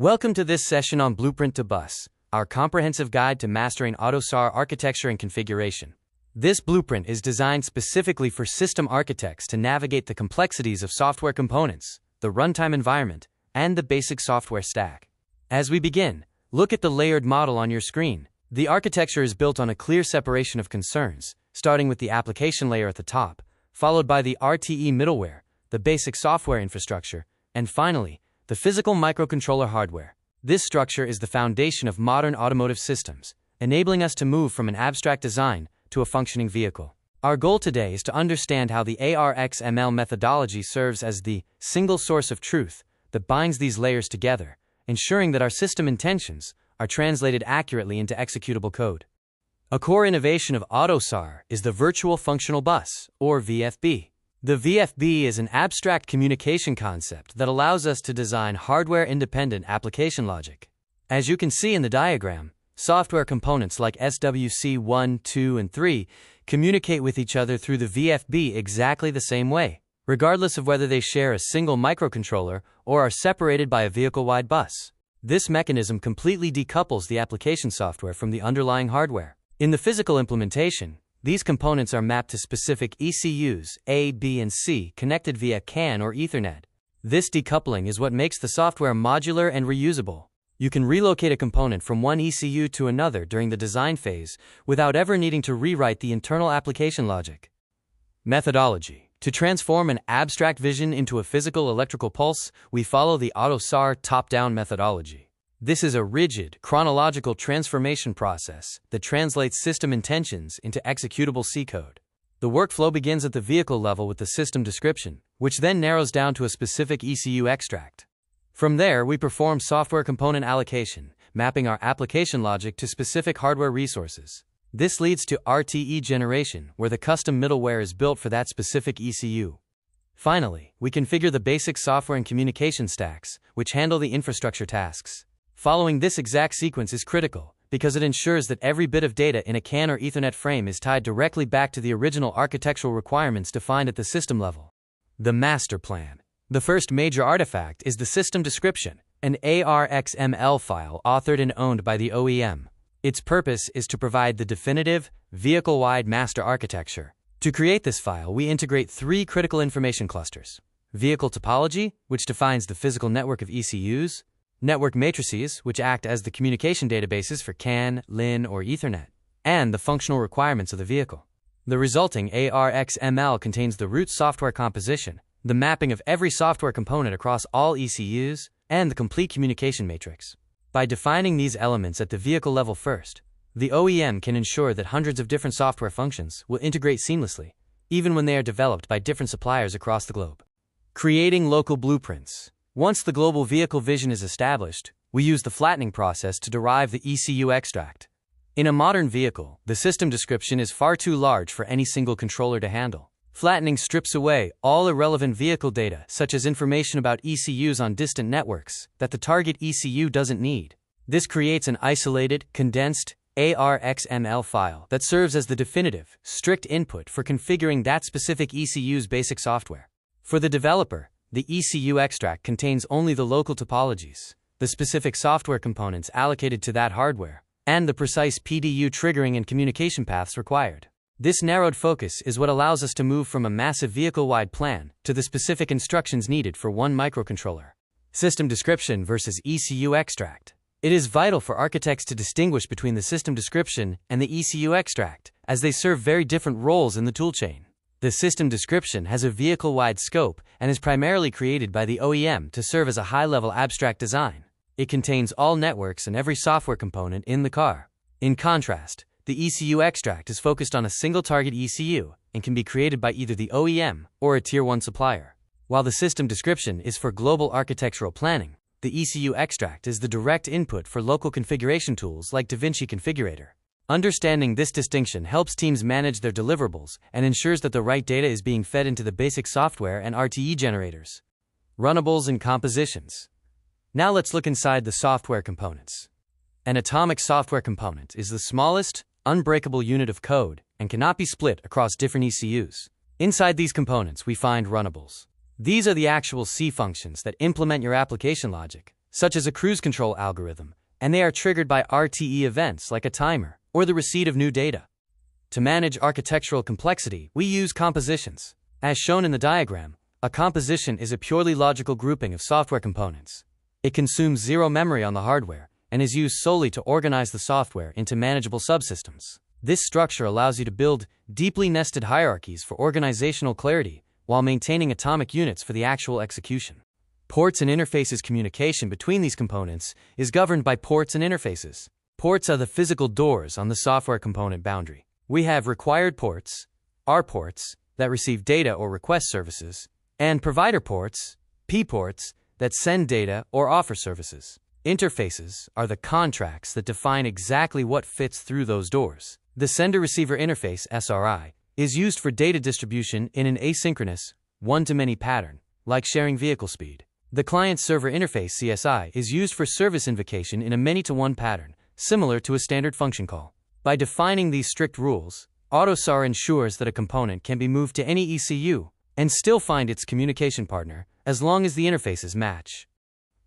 Welcome to this session on Blueprint to Bus, our comprehensive guide to mastering AUTOSAR architecture and configuration. This blueprint is designed specifically for system architects to navigate the complexities of software components, the runtime environment, and the basic software stack. As we begin, look at the layered model on your screen. The architecture is built on a clear separation of concerns, starting with the application layer at the top, followed by the RTE middleware, the basic software infrastructure, and finally, the physical microcontroller hardware. This structure is the foundation of modern automotive systems, enabling us to move from an abstract design to a functioning vehicle. Our goal today is to understand how the ARXML methodology serves as the single source of truth that binds these layers together, ensuring that our system intentions are translated accurately into executable code. A core innovation of AUTOSAR is the Virtual Functional Bus, or VFB. The VFB is an abstract communication concept that allows us to design hardware-independent application logic. As you can see in the diagram, software components like SWC 1, 2, and 3 communicate with each other through the VFB exactly the same way, regardless of whether they share a single microcontroller or are separated by a vehicle-wide bus. This mechanism completely decouples the application software from the underlying hardware. In the physical implementation, these components are mapped to specific ECUs, A, B, and C, connected via CAN or Ethernet. This decoupling is what makes the software modular and reusable. You can relocate a component from one ECU to another during the design phase without ever needing to rewrite the internal application logic. Methodology. To transform an abstract vision into a physical electrical pulse, we follow the AUTOSAR top-down methodology. This is a rigid, chronological transformation process that translates system intentions into executable C code. The workflow begins at the vehicle level with the system description, which then narrows down to a specific ECU extract. From there, we perform software component allocation, mapping our application logic to specific hardware resources. This leads to RTE generation, where the custom middleware is built for that specific ECU. Finally, we configure the basic software and communication stacks, which handle the infrastructure tasks. Following this exact sequence is critical, because it ensures that every bit of data in a CAN or Ethernet frame is tied directly back to the original architectural requirements defined at the system level. The master plan. The first major artifact is the system description, an ARXML file authored and owned by the OEM. Its purpose is to provide the definitive, vehicle-wide master architecture. To create this file, we integrate three critical information clusters: vehicle topology, which defines the physical network of ECUs, network matrices, which act as the communication databases for CAN, LIN, or Ethernet, and the functional requirements of the vehicle. The resulting ARXML contains the root software composition, the mapping of every software component across all ECUs, and the complete communication matrix. By defining these elements at the vehicle level first, the OEM can ensure that hundreds of different software functions will integrate seamlessly, even when they are developed by different suppliers across the globe. Creating local blueprints. Once the global vehicle vision is established, we use the flattening process to derive the ECU extract. In a modern vehicle, the system description is far too large for any single controller to handle. Flattening strips away all irrelevant vehicle data, such as information about ECUs on distant networks, that the target ECU doesn't need. This creates an isolated, condensed ARXML file that serves as the definitive, strict input for configuring that specific ECU's basic software. For the developer, the ECU extract contains only the local topologies, the specific software components allocated to that hardware, and the precise PDU triggering and communication paths required. This narrowed focus is what allows us to move from a massive vehicle-wide plan to the specific instructions needed for one microcontroller. System description versus ECU extract. It is vital for architects to distinguish between the system description and the ECU extract, as they serve very different roles in the toolchain. The system description has a vehicle-wide scope and is primarily created by the OEM to serve as a high-level abstract design. It contains all networks and every software component in the car. In contrast, the ECU extract is focused on a single target ECU and can be created by either the OEM or a Tier 1 supplier. While the system description is for global architectural planning, the ECU extract is the direct input for local configuration tools like DaVinci Configurator. Understanding this distinction helps teams manage their deliverables and ensures that the right data is being fed into the basic software and RTE generators. Runnables and compositions. Now let's look inside the software components. An atomic software component is the smallest, unbreakable unit of code and cannot be split across different ECUs. Inside these components, we find runnables. These are the actual C functions that implement your application logic, such as a cruise control algorithm, and they are triggered by RTE events like a timer or the receipt of new data. To manage architectural complexity, we use compositions. As shown in the diagram, a composition is a purely logical grouping of software components. It consumes zero memory on the hardware and is used solely to organize the software into manageable subsystems. This structure allows you to build deeply nested hierarchies for organizational clarity while maintaining atomic units for the actual execution. Ports and interfaces communication between these components is governed by ports and interfaces. Ports are the physical doors on the software component boundary. We have required ports, R ports, that receive data or request services, and provider ports, P ports, that send data or offer services. Interfaces are the contracts that define exactly what fits through those doors. The sender-receiver interface, SRI, is used for data distribution in an asynchronous, one-to-many pattern, like sharing vehicle speed. The client-server interface, CSI, is used for service invocation in a many-to-one pattern, similar to a standard function call. By defining these strict rules, AUTOSAR ensures that a component can be moved to any ECU and still find its communication partner, as long as the interfaces match.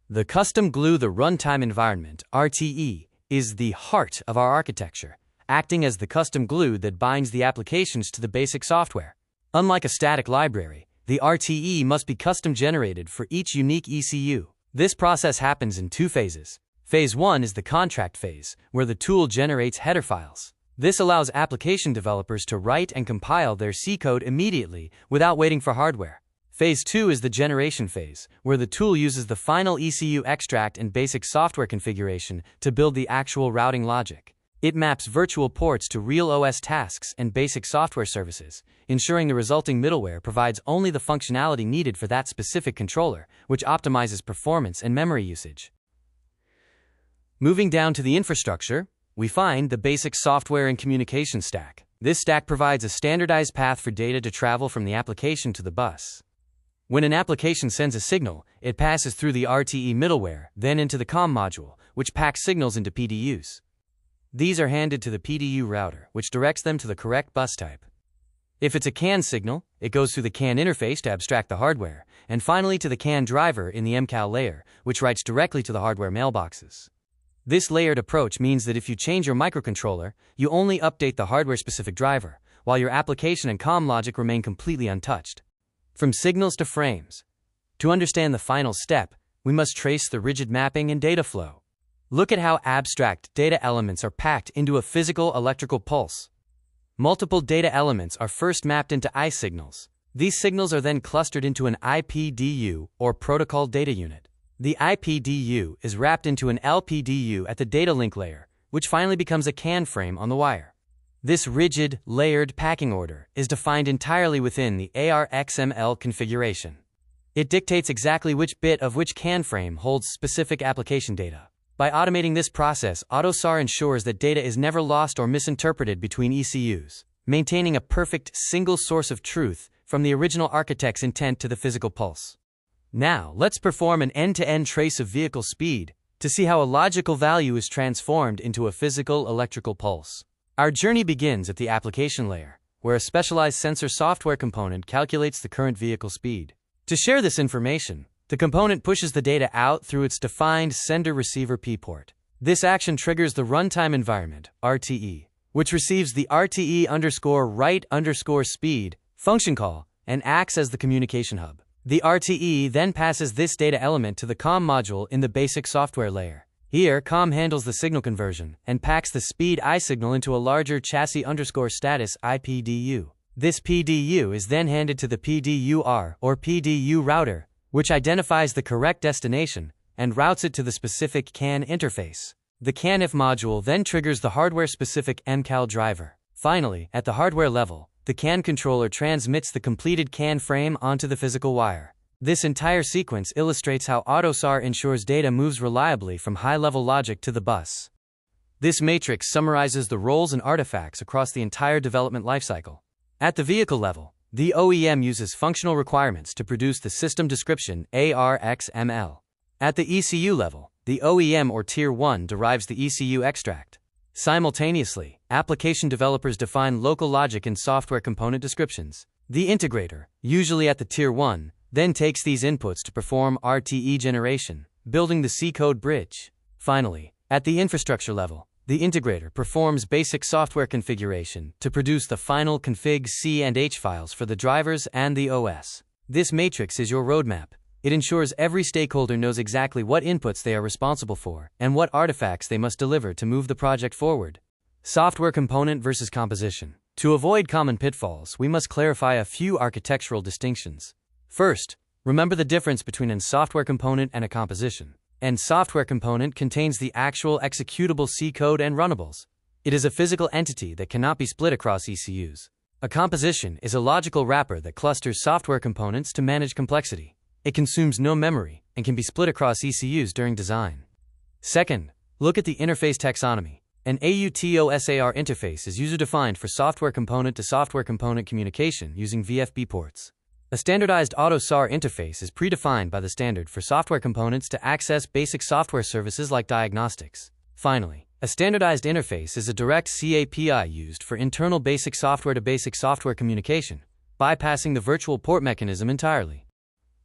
The custom glue, the runtime environment, RTE, is the heart of our architecture, acting as the custom glue that binds the applications to the basic software. Unlike a static library, the RTE must be custom generated for each unique ECU. This process happens in two phases. Phase 1 is the contract phase, where the tool generates header files. This allows application developers to write and compile their C code immediately without waiting for hardware. Phase 2 is the generation phase, where the tool uses the final ECU extract and basic software configuration to build the actual routing logic. It maps virtual ports to real OS tasks and basic software services, ensuring the resulting middleware provides only the functionality needed for that specific controller, which optimizes performance and memory usage. Moving down to the infrastructure, we find the basic software and communication stack. This stack provides a standardized path for data to travel from the application to the bus. When an application sends a signal, it passes through the RTE middleware, then into the COM module, which packs signals into PDUs. These are handed to the PDU router, which directs them to the correct bus type. If it's a CAN signal, it goes through the CAN interface to abstract the hardware, and finally to the CAN driver in the MCAL layer, which writes directly to the hardware mailboxes. This layered approach means that if you change your microcontroller, you only update the hardware-specific driver, while your application and COM logic remain completely untouched. From signals to frames. To understand the final step, we must trace the rigid mapping and data flow. Look at how abstract data elements are packed into a physical electrical pulse. Multiple data elements are first mapped into I signals. These signals are then clustered into an IPDU, or protocol data unit. The IPDU is wrapped into an LPDU at the data link layer, which finally becomes a CAN frame on the wire. This rigid, layered packing order is defined entirely within the ARXML configuration. It dictates exactly which bit of which CAN frame holds specific application data. By automating this process, AUTOSAR ensures that data is never lost or misinterpreted between ECUs, maintaining a perfect single source of truth from the original architect's intent to the physical pulse. Now, let's perform an end-to-end trace of vehicle speed to see how a logical value is transformed into a physical electrical pulse. Our journey begins at the application layer, where a specialized sensor software component calculates the current vehicle speed. To share this information, the component pushes the data out through its defined sender-receiver P port. This action triggers the runtime environment, RTE, which receives the RTE_write_speed function call and acts as the communication hub. The RTE then passes this data element to the COM module in the basic software layer. Here, COM handles the signal conversion and packs the speed I signal into a larger chassis_status IPDU. This PDU is then handed to the PDUR, or PDU router, which identifies the correct destination and routes it to the specific CAN interface. The CANIF module then triggers the hardware-specific MCAL driver. Finally, at the hardware level, the CAN controller transmits the completed CAN frame onto the physical wire. This entire sequence illustrates how AUTOSAR ensures data moves reliably from high-level logic to the bus. This matrix summarizes the roles and artifacts across the entire development lifecycle. At the vehicle level, the OEM uses functional requirements to produce the system description ARXML. At the ECU level, the OEM or Tier 1 derives the ECU extract. Simultaneously, application developers define local logic and software component descriptions. The integrator, usually at the Tier 1, then takes these inputs to perform RTE generation, building the C-code bridge. Finally, at the infrastructure level, the integrator performs basic software configuration to produce the final config C and H files for the drivers and the OS. This matrix is your roadmap. It ensures every stakeholder knows exactly what inputs they are responsible for and what artifacts they must deliver to move the project forward. Software component versus composition. To avoid common pitfalls, we must clarify a few architectural distinctions. First, remember the difference between a software component and a composition. An software component contains the actual executable C code and runnables. It is a physical entity that cannot be split across ECUs. A composition is a logical wrapper that clusters software components to manage complexity. It consumes no memory and can be split across ECUs during design. Second, look at the interface taxonomy. An AUTOSAR interface is user-defined for software component to software component communication using VFB ports. A standardized AUTOSAR interface is predefined by the standard for software components to access basic software services like diagnostics. Finally, a standardized interface is a direct C API used for internal basic software to basic software communication, bypassing the virtual port mechanism entirely.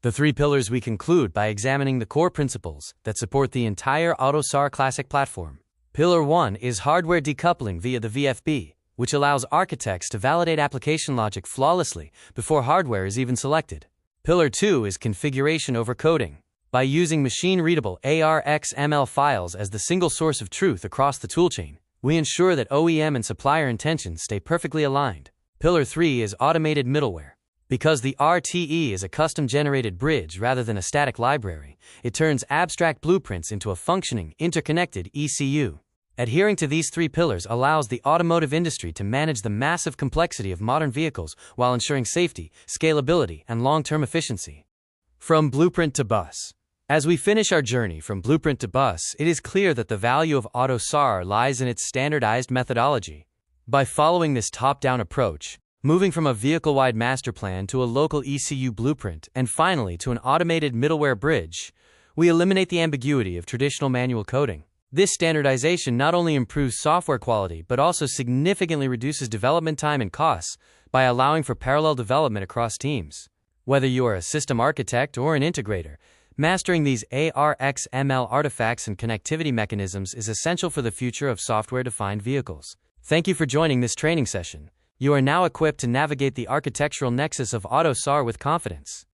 The three pillars we conclude by examining the core principles that support the entire AUTOSAR Classic platform. Pillar 1 is hardware decoupling via the VFB, which allows architects to validate application logic flawlessly before hardware is even selected. Pillar 2 is configuration over coding. By using machine-readable ARXML files as the single source of truth across the toolchain, we ensure that OEM and supplier intentions stay perfectly aligned. Pillar 3 is automated middleware. Because the RTE is a custom-generated bridge rather than a static library, it turns abstract blueprints into a functioning, interconnected ECU. Adhering to these three pillars allows the automotive industry to manage the massive complexity of modern vehicles while ensuring safety, scalability, and long-term efficiency. From blueprint to bus. As we finish our journey from blueprint to bus, it is clear that the value of AUTOSAR lies in its standardized methodology. By following this top-down approach, moving from a vehicle-wide master plan to a local ECU blueprint, and finally to an automated middleware bridge, we eliminate the ambiguity of traditional manual coding. This standardization not only improves software quality but also significantly reduces development time and costs by allowing for parallel development across teams. Whether you are a system architect or an integrator, mastering these ARXML artifacts and connectivity mechanisms is essential for the future of software-defined vehicles. Thank you for joining this training session. You are now equipped to navigate the architectural nexus of AUTOSAR with confidence.